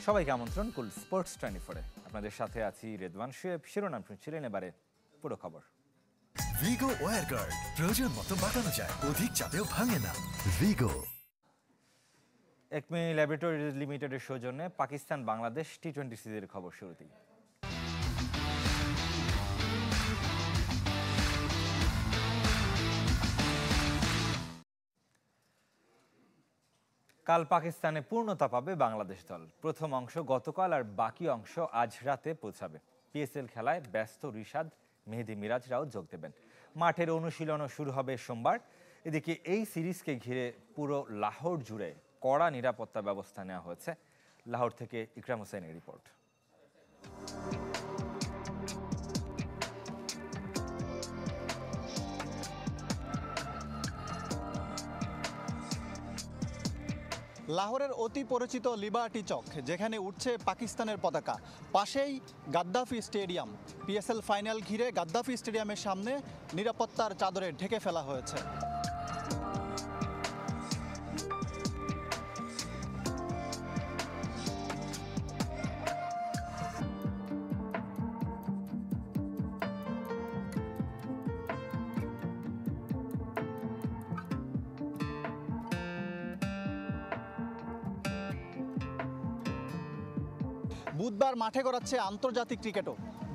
সবাইকে আমন্ত্রণ কুল স্পোর্টস 24-এ। আপনাদের সাথে আছি রেদওয়ান শুয়েব। শিরোনাম শুনছিলেন, এবারে পুরো খবর। ভিগো ওয়্যার গার্ড প্রয়োজন মতো বাঁকানো যায়, অধিক চাপেও ভাঙে না। ভিগো। একমি ল্যাবরেটরিজ লিমিটেডের সৌজন্যে পাকিস্তান বাংলাদেশ টি-20 সিরিজের খবর শুরুতেই। কাল পাকিস্তানে পূর্ণতা পাবে বাংলাদেশ দল। প্রথম অংশ গতকাল আর বাকি অংশ আজ রাতে পৌঁছাবে। পিএসএল খেলায় ব্যস্ত রিশাদ, মেহেদী মিরাজরাও যোগ দেবেন। মাঠের অনুশীলনও শুরু হবে সোমবার। এদিকে এই সিরিজকে ঘিরে পুরো লাহোর জুড়ে কড়া নিরাপত্তা ব্যবস্থা নেওয়া হয়েছে। লাহোর থেকে ইকরাম হোসেনের রিপোর্ট। লাহোরের অতি পরিচিত লিবার্টি চক, যেখানে উঠছে পাকিস্তানের পতাকা, পাশেই গাদ্দাফি স্টেডিয়াম। পিএসএল ফাইনাল ঘিরে গাদ্দাফি স্টেডিয়ামের সামনে নিরাপত্তার চাদরে ঢেকে ফেলা হয়েছে। বুধবার মাঠে গড়াচ্ছে আন্তর্জাতিক ক্রিকেটও।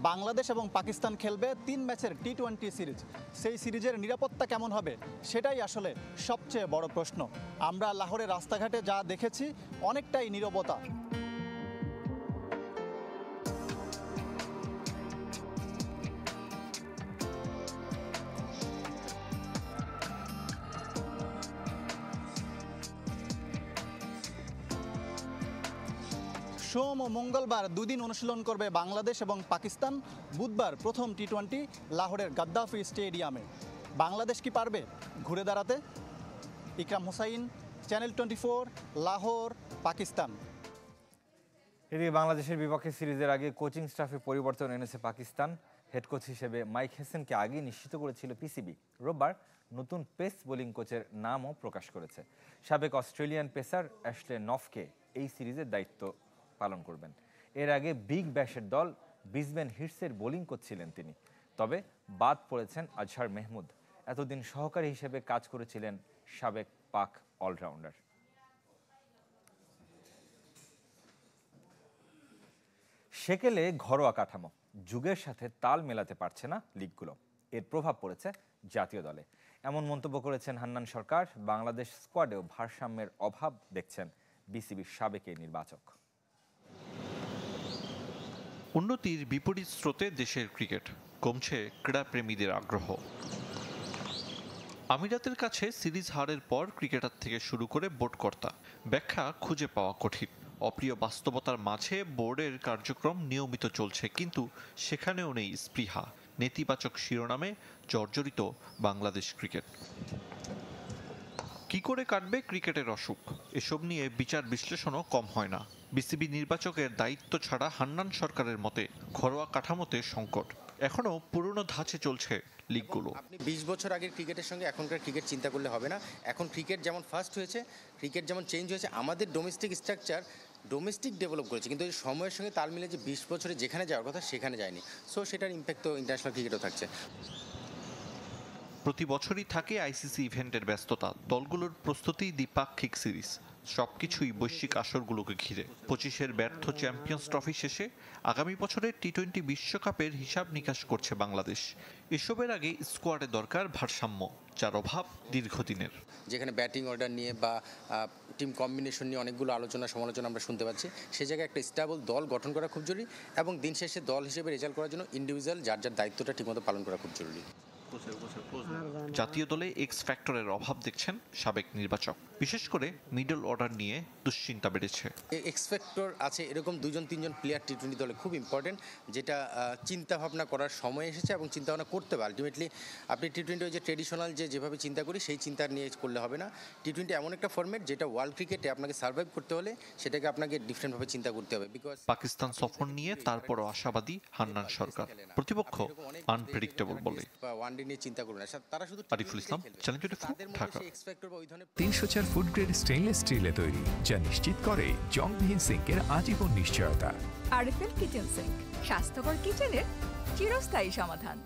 বাংলাদেশ এবং পাকিস্তান খেলবে 3 ম্যাচের টি-20 সিরিজ। সেই সিরিজের নিরাপত্তা কেমন হবে, সেটাই আসলে সবচেয়ে বড় প্রশ্ন। আমরা লাহোরের রাস্তাঘাটে যা দেখেছি, অনেকটাই নীরবতা। সোম ও মঙ্গলবার দুদিন অনুশীলন করবে বাংলাদেশ এবং পাকিস্তান। বুধবার প্রথম টি-20 লাহোরের গাদ্দাফি স্টেডিয়ামে। বাংলাদেশ কি পারবে ঘুরে দাঁড়াতে? ইকরাম হোসাইন, চ্যানেল 24, লাহোর, পাকিস্তান। এদিকে বাংলাদেশের বিপক্ষে সিরিজের আগে কোচিং স্টাফে পরিবর্তন এনেছে পাকিস্তান। হেড কোচ হিসেবে মাইক হেসেনকে আগেই নিশ্চিত করেছিল পিসিবি। রোববার নতুন পেস বোলিং কোচের নামও প্রকাশ করেছে। সাবেক অস্ট্রেলিয়ান পেসার অ্যাশলে নফকে এই সিরিজের দায়িত্ব পালন করবেন। এর আগে বিগ ব্যাশের দল ব্রিসবেন হিটসের বোলিং কোচ ছিলেন তিনি। তবে বাদ পড়েছেন আজহার মেহমুদ। এতদিন সহকারী হিসেবে কাজ করেছিলেন সাবেক পাক অলরাউন্ডার। সেকেলে ঘরোয়া কাঠামো, যুগের সাথে তাল মেলাতে পারছে না লিগগুলো। এর প্রভাব পড়েছে জাতীয় দলে, এমন মন্তব্য করেছেন হান্নান সরকার। বাংলাদেশ স্কোয়াডেও ভারসাম্যের অভাব দেখছেন বিসিবির সাবেক এই নির্বাচক। উন্নতির বিপরীত স্রোতে দেশের ক্রিকেট, কমছে ক্রীড়াপ্রেমীদের আগ্রহ। আমিরাতের কাছে সিরিজ হারের পর ক্রিকেটার থেকে শুরু করে বোর্ডকর্তা ব্যাখ্যা খুঁজে পাওয়া কঠিন। অপ্রিয় বাস্তবতার মাঝে বোর্ডের কার্যক্রম নিয়মিত চলছে, কিন্তু সেখানেও নেই স্পৃহা। নেতিবাচক শিরোনামে জর্জরিত বাংলাদেশ ক্রিকেট। কি করে কাটবে ক্রিকেটের অসুখ, এসব নিয়ে বিচার বিশ্লেষণও কম হয় না। বিসিবি নির্বাচকের দায়িত্ব ছাড়া হান্নান সরকারের মতে ঘরোয়া কাঠামোতে সংকট। এখনো পুরনো ধাঁচে চলছে লিগগুলো। আপনি 20 বছর আগের ক্রিকেটের সঙ্গে এখনকার ক্রিকেট চিন্তা করলে হবে না। এখন ক্রিকেট যেমন ফাস্ট হয়েছে, ক্রিকেট যেমন চেঞ্জ হয়েছে, আমাদের ডোমেস্টিক স্ট্রাকচার ডোমেস্টিক ডেভেলপ করেছে, কিন্তু এই সময়ের সঙ্গে তাল মিলে যে 20 বছরে যেখানে যাওয়ার কথা সেখানে যায়নি। সো সেটার ইম্প্যাক্ট তো ইন্টারন্যাশনাল ক্রিকেটও থাকছে। প্রতি বছরই থাকে আইসিসি ইভেন্টের ব্যস্ততা, দলগুলোর প্রস্তুতি, দ্বিপাক্ষিক সিরিজ, সবকিছুই বৈশ্বিক আসরগুলোকে ঘিরে। 25-এর ব্যর্থ চ্যাম্পিয়ন্স ট্রফি শেষে আগামী বছরের টি-20 বিশ্বকাপের হিসাব নিকাশ করছে বাংলাদেশ। এসবের আগে স্কোয়াডে দরকার ভারসাম্য, যার অভাব দীর্ঘদিনের। যেখানে ব্যাটিং অর্ডার নিয়ে বা টিম কম্বিনেশন নিয়ে অনেকগুলো আলোচনা সমালোচনা আমরা শুনতে পাচ্ছি, সে জায়গায় একটা স্টেবল দল গঠন করা খুব জরুরি, এবং দিন শেষে দল হিসেবে রেজাল্ট করার জন্য ইন্ডিভিজুয়াল যার যার দায়িত্বটা ঠিকমতো পালন করা খুব জরুরি। জাতীয় দলে এক্স ফ্যাক্টরের অভাব দেখছেন সাবেক নির্বাচক। বিশেষ করে মিডল অর্ডার নিয়ে দুশ্চিন্তা বেড়েছে। এক্স ফ্যাক্টর আছে এরকম 2-3 প্লেয়ার টি-20 দলে খুব ইম্পর্টেন্ট, যেটা চিন্তা ভাবনা করার সময় এসেছে এবং চিন্তা ভাবনা করতে হবে। আলটিমেটলি আপনি টি-20 যে ট্রেডিশনাল যেভাবে চিন্তা করি সেই চিন্তা নিয়ে করলে হবে না। টি-20 এমন একটা ফরম্যাট যেটা ওয়ার্ল্ড ক্রিকেটে আপনাকে সার্ভাইভ করতে হলে সেটাকে আপনাকে ডিফারেন্টভাবে চিন্তা করতে হবে। বিকজ পাকিস্তান সফর নিয়ে তারপরও আশাবাদী হান্নান সরকার। প্রতিপক্ষ আনপ্রেডিক্টেবল বলে। ওয়ানডে নিয়ে চিন্তা করবে না তারা, শুধু Ariful Islam, channel 24, Dhaka. 304 food grade stainless স্টিলে তৈরি, যা নিশ্চিত করে জংবিহীন সিঙ্কের আজীবন নিশ্চয়তা। আরএফএল কিচেন সিঙ্ক, স্বাস্থ্যকর কিচেনের চিরস্থায়ী সমাধান।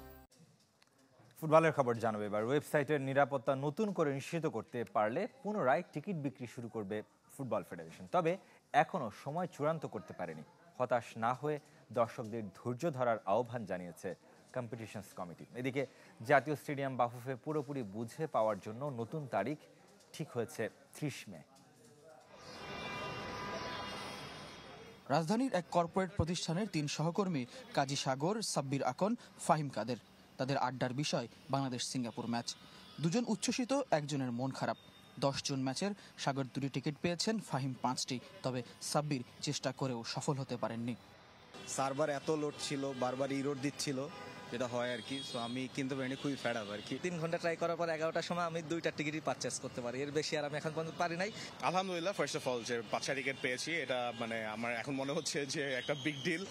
ফুটবলের খবর জানাবে এবার। ওয়েবসাইটের নিরাপত্তা নতুন করে নিশ্চিত করতে পারলে পুনরায় টিকিট বিক্রি শুরু করবে ফুটবল ফেডারেশন। তবে এখনও সময় চূড়ান্ত করতে পারেনি। হতাশ না হয়ে দর্শকদের ধৈর্য ধরার আহ্বান জানিয়েছে কম্পিটিশনস কমিটি। এদিকে জাতীয় স্টেডিয়াম বাফুফে পুরোপুরি বুঝে পাওয়ার জন্য নতুন তারিখ ঠিক হয়েছে 30 মে। রাজধানীর এক কর্পোরেট প্রতিষ্ঠানের 3 সহকর্মী কাজী সাগর, সাব্বির আকন, ফাহিম কাদের। তাদের আড্ডার বিষয় বাংলাদেশ সিঙ্গাপুর ম্যাচ। দুজন উচ্ছ্বসিত, একজনের মন খারাপ। 10 জুন ম্যাচের সাগর 2টি টিকিট পেয়েছেন, ফাহিম 5টি। তবে সাব্বির চেষ্টা করেও সফল হতে পারেননি। সার্ভার এত লোড ছিল, বারবার ইরোড দিচ্ছিল, যেটা হয় আর কি। সো আমি কিনতে পারিনি, খুবই ফ্যাড আপ আর কি। 3 ঘন্টা ট্রাই করার পর 11টার সময় আমি 2টা টিকিটই পারচেস করতে পারি। এর বেশি আর আমি এখন পর্যন্ত পারি নাই। আলহামদুলিল্লাহ, ফার্স্ট অফ অল যে 5টা টিকিট পেয়েছি, এটা মানে আমার এখন মনে হচ্ছে যে একটা বিগ ডিল।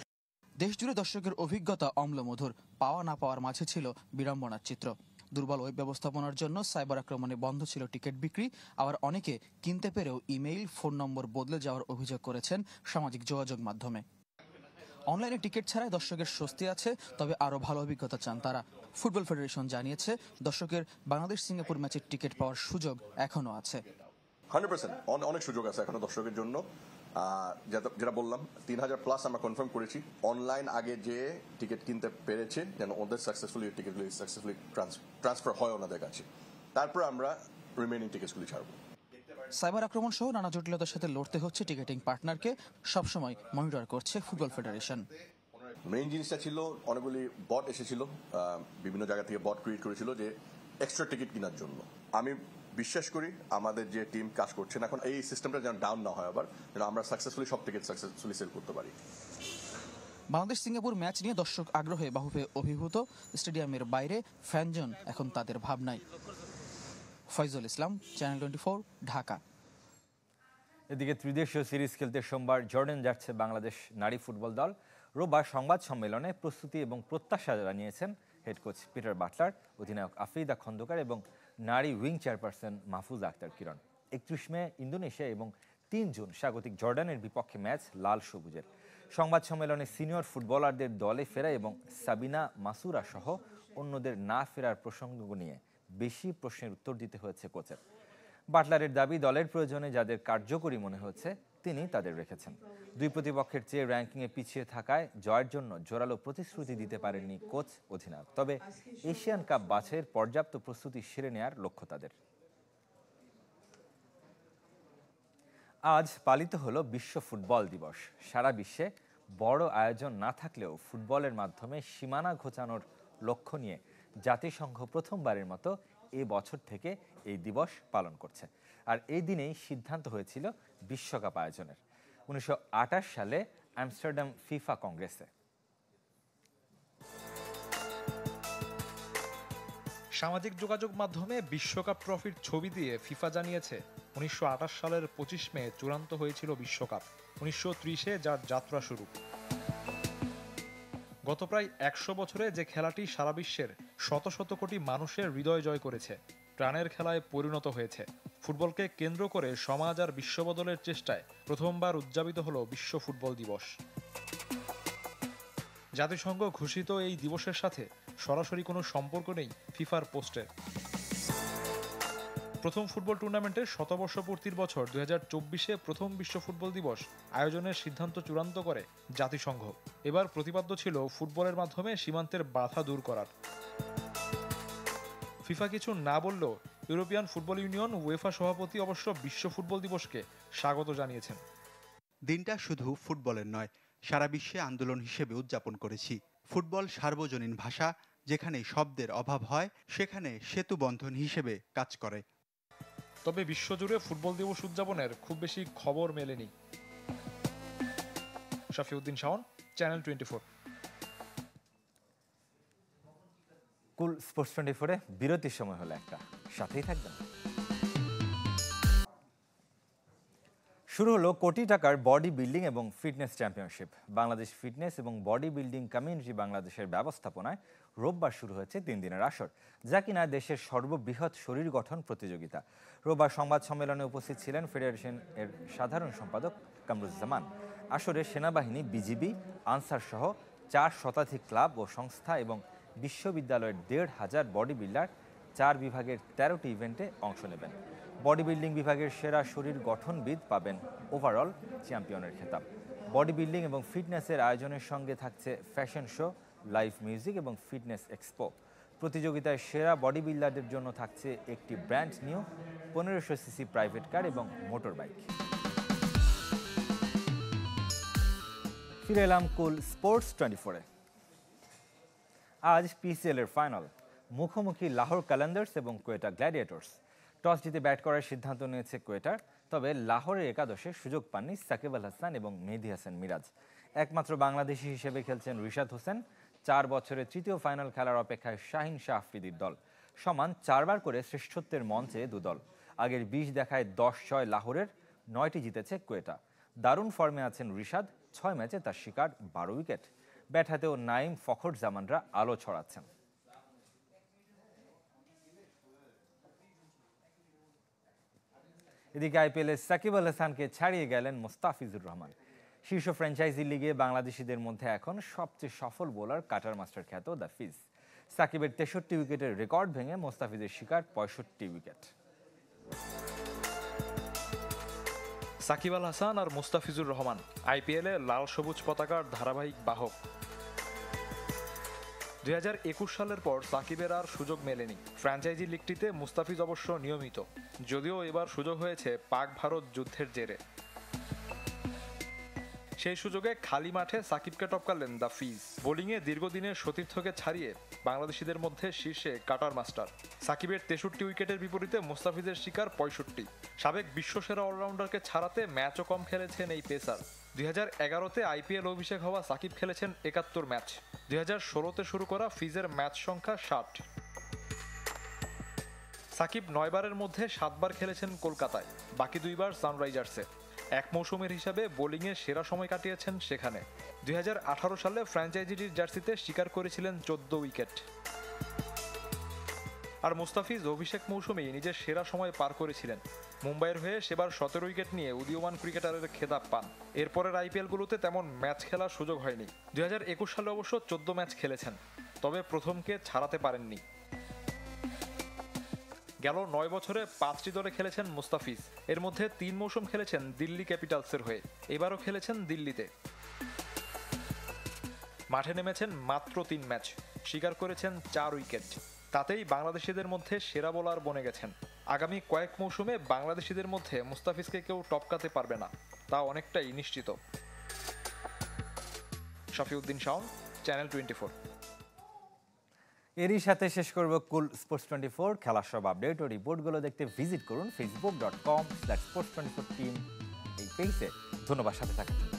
দেশজুড়ে দর্শকের অভিজ্ঞতা অম্লমধুর। পাওয়া না পাওয়ার মাঝে ছিল বিড়ম্বনার চিত্র। দুর্বল ওয়েব ব্যবস্থাপনার জন্য সাইবার আক্রমণে বন্ধ ছিল টিকিট বিক্রি। আবার অনেকে কিনতে পেরেও ইমেইল, ফোন নম্বর বদলে যাওয়ার অভিযোগ করেছেন সামাজিক যোগাযোগ মাধ্যমে। অনলাইনে টিকিট ছাড়াই দর্শকের স্বস্তি আছে, তবে আরও ভালো অভিজ্ঞতা চান তারা। ফুটবল ফেডারেশন জানিয়েছে, দর্শকের বাংলাদেশ সিঙ্গাপুর ম্যাচের টিকিট পাওয়ার সুযোগ এখনও আছে। 100% অনেক সুযোগ আছে এখনো দর্শকের জন্য। যেটা বললাম, 3000+ আমরা কনফার্ম করেছি। অনলাইন আগে যে টিকিট কিনতে পেরেছে যেন ওদের টিকিটগুলি সাকসেসফুলি ট্রান্সফার হয় ওনাদের কাছে। তারপর আমরা রিমেইনিং টিকিটগুলি ছাড়বো। সাইবার আক্রমণ সহ নানা জটিলতার সাথে লড়তে হচ্ছে টিকিটিং পার্টনারকে। সবসময় মনিটর করছে ফুটবল ফেডারেশন। মেইন জিনিসটা ছিল, অনেকগুলি বট এসেছিল, বিভিন্ন জায়গা থেকে বট ক্রিয়েট করেছিল যে এক্সট্রা টিকিট কেনার জন্য। আমি বিশ্বাস করি আমাদের যে টিম কাজ করছেন এখন, এই সিস্টেমটা যেন ডাউন না হয়, আবার যেন আমরা সাকসেসফুলি সব টিকিট সাকসেসফুলি সেল করতে পারি। বাংলাদেশ সিঙ্গাপুর ম্যাচ নিয়ে দর্শক আগ্রহে বাহুপে অভিভূত। স্টেডিয়ামের বাইরে ফ্যানজন এখন তাদের ভাবনায়। ফয়জুল ইসলাম, চ্যানেল 24, ঢাকা। এদিকে ত্রিদেশীয় সিরিজ খেলতে সোমবার জর্ডান যাচ্ছে বাংলাদেশ নারী ফুটবল দল। রোববার সংবাদ সম্মেলনে প্রস্তুতি এবং প্রত্যাশা জানিয়েছেন হেড কোচ পিটার বাটলার, অধিনায়ক আফ্রিদা খন্দকার এবং নারী উইং চেয়ারপারসন মাহফুজা আক্তার কিরণ। 31 মে ইন্দোনেশিয়া এবং 3 জুন স্বাগতিক জর্ডানের বিপক্ষে ম্যাচ লাল সবুজের। সংবাদ সম্মেলনে সিনিয়র ফুটবলারদের দলে ফেরা এবং সাবিনা মাসুরা সহ অন্যদের না ফেরার প্রসঙ্গ নিয়ে বেশি প্রশ্নের উত্তর দিতে হয়েছে কোচের। বাটলারের দাবি, দলের প্রয়োজনে যাদের কার্যকরী মনে হচ্ছে তিনি তাদের রেখেছেন। দুই প্রতিপক্ষের চেয়ে র্যাঙ্কিংয়ে পিছিয়ে থাকায় জয়ের জন্য জোরালো প্রতিশ্রুতি দিতে পারেননি কোচ অধিনায়ক। তবে এশিয়ান কাপ বাছাইয়ের পর্যাপ্ত প্রস্তুতি সেরে নেয়ার লক্ষ্য তাদের। আজ পালিত হলো বিশ্ব ফুটবল দিবস। সারা বিশ্বে বড় আয়োজন না থাকলেও ফুটবলের মাধ্যমে সীমানা ঘোচানোর লক্ষ্য নিয়ে জাতিসংঘ প্রথমবারের মতো এ বছর থেকে এই দিবস পালন করছে। আর এই দিনেই সিদ্ধান্ত হয়েছিল বিশ্বকাপ আয়োজনের 1928 সালে আমস্টারডাম ফিফা কংগ্রেসে। সামাজিক যোগাযোগ মাধ্যমে বিশ্বকাপ ট্রফির ছবি দিয়ে ফিফা জানিয়েছে 1928 সালের 25 মে চূড়ান্ত হয়েছিল বিশ্বকাপ, 1930-এ যার যাত্রা শুরু। গত প্রায় 100 বছরে যে খেলাটি সারা বিশ্বের শত শত কোটি মানুষের হৃদয় জয় করেছে, প্রাণের খেলায় পরিণত হয়েছে। ফুটবলকে কেন্দ্র করে সমাজ আর বিশ্ব বদলের চেষ্টায় প্রথমবার উদযাপিত হলো বিশ্ব ফুটবল দিবস। জাতিসংঘ ঘোষিত এই দিবসের সাথে সরাসরি কোনো সম্পর্ক নেই ফিফার পোস্টের। প্রথম ফুটবল টুর্নামেন্টের শতবর্ষপূর্তির বছর 2024-এ প্রথম বিশ্ব ফুটবল দিবস আয়োজনের সিদ্ধান্ত চূড়ান্ত করে জাতিসংঘ। এবার প্রতিপাদ্য ছিল ফুটবলের মাধ্যমে সীমান্তের বাধা দূর করার। ফিফা কিছু না বললেও ইউরোপিয়ান ফুটবল ইউনিয়ন উয়েফা সভাপতি অবশ্য বিশ্ব ফুটবল দিবসকে স্বাগত জানিয়েছেন। দিনটা শুধু ফুটবলের নয়, সারা বিশ্বে আন্দোলন হিসেবে উদযাপন করেছি। ফুটবল সার্বজনীন ভাষা, যেখানে শব্দের অভাব হয় সেখানে সেতু বন্ধন হিসেবে কাজ করে। তবে বিশ্বজুড়ে ফুটবল দিবস উদযাপনের খুব বেশি খবর মেলেনি। শাফিউদ্দিন শাওন, চ্যানেল 24। কুল স্পোর্টস 24-এ বিরতির সময় হলো একটা, সাথেই থাকবেন। শুরু হলো কোটি টাকার বডি বিল্ডিং এবং ফিটনেস চ্যাম্পিয়নশিপ। বাংলাদেশ ফিটনেস এবং বডি বিল্ডিং কমিউনিটি বাংলাদেশের ব্যবস্থাপনায় রোববার শুরু হয়েছে 3 দিনের আসর, যা কিনা দেশের সর্ববৃহৎ শরীর গঠন প্রতিযোগিতা। রোববার সংবাদ সম্মেলনে উপস্থিত ছিলেন ফেডারেশন এর সাধারণ সম্পাদক কামরুজ্জামান। আসরে সেনাবাহিনী, বিজিবি, আনসার সহ 4 শতাধিক ক্লাব ও সংস্থা এবং বিশ্ববিদ্যালয়ের 1,500 বডি বিল্ডার 4 বিভাগের 13টি ইভেন্টে অংশ নেবেন। বডি বিল্ডিং বিভাগের সেরা শরীর গঠনবিদ পাবেন ওভারঅল চ্যাম্পিয়নের খেতাব। বডি বিল্ডিং এবং ফিটনেসের আয়োজনের সঙ্গে থাকছে ফ্যাশন শো, লাইভ মিউজিক এবং ফিটনেস এক্সপো। প্রতিযোগিতায় সেরা বডি বিল্ডারদের জন্য থাকছে একটি brand new 1500 CC private car এবং মোটর বাইক। ফিরে এলাম কুল স্পোর্টস 24-এ। আজ পিসিএল এর ফাইনাল, মুখোমুখি লাহোর কালান্দার্স এবং কোয়েটা গ্ল্যাডিয়েটর্স। টস জিতে ব্যাট করার সিদ্ধান্ত নিয়েছে কোয়েটার, তবে লাহোরের একাদশে সুযোগ পাননি সাকিব আল হাসান এবং মেহেদী হাসান মিরাজ। একমাত্র বাংলাদেশি হিসেবে খেলছেন রিশাদ হোসেন। 4 বছরের তৃতীয় ফাইনাল খেলার অপেক্ষায় শাহিন শাহ আফ্রিদির দল। সমান 4 বার করে শ্রেষ্ঠত্বের মঞ্চে দুদল। আগের 20 দেখায় 10-6 লাহোরের, 9টি জিতেছে কোয়েটা। দারুণ ফর্মে আছেন রিশাদ, 6 ম্যাচে তার শিকার 12 উইকেট। ব্যাট হাতেও নাইম, ফখর জামানরা আলো ছড়াচ্ছেন। এদিকে আইপিএলে সাকিব আল হাসানকে ছাড়িয়ে গেলেন মোস্তাফিজুর রহমান। শীর্ষ ফ্র্যাঞ্চাইজি লিগে বাংলাদেশিদের মধ্যে এখন সবচেয়ে সফল বোলার কাটার মাস্টার খ্যাত দ্য ফিজ। সাকিবের 63 উইকেটের রেকর্ড ভেঙে মোস্তাফিজের শিকার 65 উইকেট। সাকিব আল হাসান আর মুস্তাফিজুর রহমান আইপিএলে লাল সবুজ পতাকার ধারাবাহিক বাহক। 2021 সালের পর সাকিবের আর সুযোগ মেলেনি। ফ্র্যাঞ্চাইজি লিগটিতে মুস্তাফিজ অবশ্য নিয়মিত, যদিও এবার সুযোগ হয়েছে পাক ভারত যুদ্ধের জেরে। সেই সুযোগে খালি মাঠে সাকিবকে টপকালেন দ্য ফিজ। বোলিংয়ে দীর্ঘদিনের সতীর্থকে ছাড়িয়ে বাংলাদেশিদের মধ্যে শীর্ষে কাটার মাস্টার। সাকিবের 63 উইকেটের বিপরীতে মুস্তাফিজের শিকার 65। সাবেক বিশ্বসেরা অলরাউন্ডারকে ছাড়াতে ম্যাচও কম খেলেছেন এই পেসার। 2011-তে আইপিএল অভিষেক হওয়া সাকিব খেলেছেন 71 ম্যাচ। 2016-তে শুরু করা ফিজের ম্যাচ সংখ্যা 60। সাকিব 9 বারের মধ্যে 7 বার খেলেছেন কলকাতায়, বাকি 2 বার সানরাইজার্সে। এক মৌসুমের হিসাবে বোলিংয়ে সেরা সময় কাটিয়েছেন সেখানে। 2018 সালে ফ্র্যাঞ্চাইজিটির জার্সিতে শিকার করেছিলেন 14 উইকেট। আর মুস্তাফিজ অভিষেক মৌসুমেই নিজের সেরা সময় পার করেছিলেন। মুম্বাইয়ের হয়ে সেবার 17 উইকেট নিয়ে উদীয়মান ক্রিকেটারের খেতাব পান। এরপরের আইপিএলগুলোতে তেমন ম্যাচ খেলার সুযোগ হয়নি। 2021 সালে অবশ্য 14 ম্যাচ খেলেছেন, তবে প্রথমকে ছাড়াতে পারেননি। গেল 9 বছরে 5টি দলে খেলেছেন মুস্তাফিজ। এর মধ্যে 3 মৌসুম খেলেছেন দিল্লি ক্যাপিটালসের হয়ে, এবারও খেলেছেন দিল্লিতে। মাঠে নেমেছেন মাত্র 3 ম্যাচ, শিকার করেছেন 4 উইকেট। তাতেই বাংলাদেশিদের মধ্যে সেরা বোলার বনে গেছেন। আগামী কয়েক মৌসুমে বাংলাদেশিদের মধ্যে মুস্তাফিজকে কেউ টপকাতে পারবে না, তা অনেকটাই নিশ্চিত। শফিউদ্দিন শাওন, চ্যানেল 24। এরই সাথে শেষ করব কুল স্পোর্টস 24। খেলার সব আপডেট ও রিপোর্টগুলো দেখতে ভিজিট করুন facebook.com/sports24team এই পেজে। ধন্যবাদ সাথে থাকার জন্য।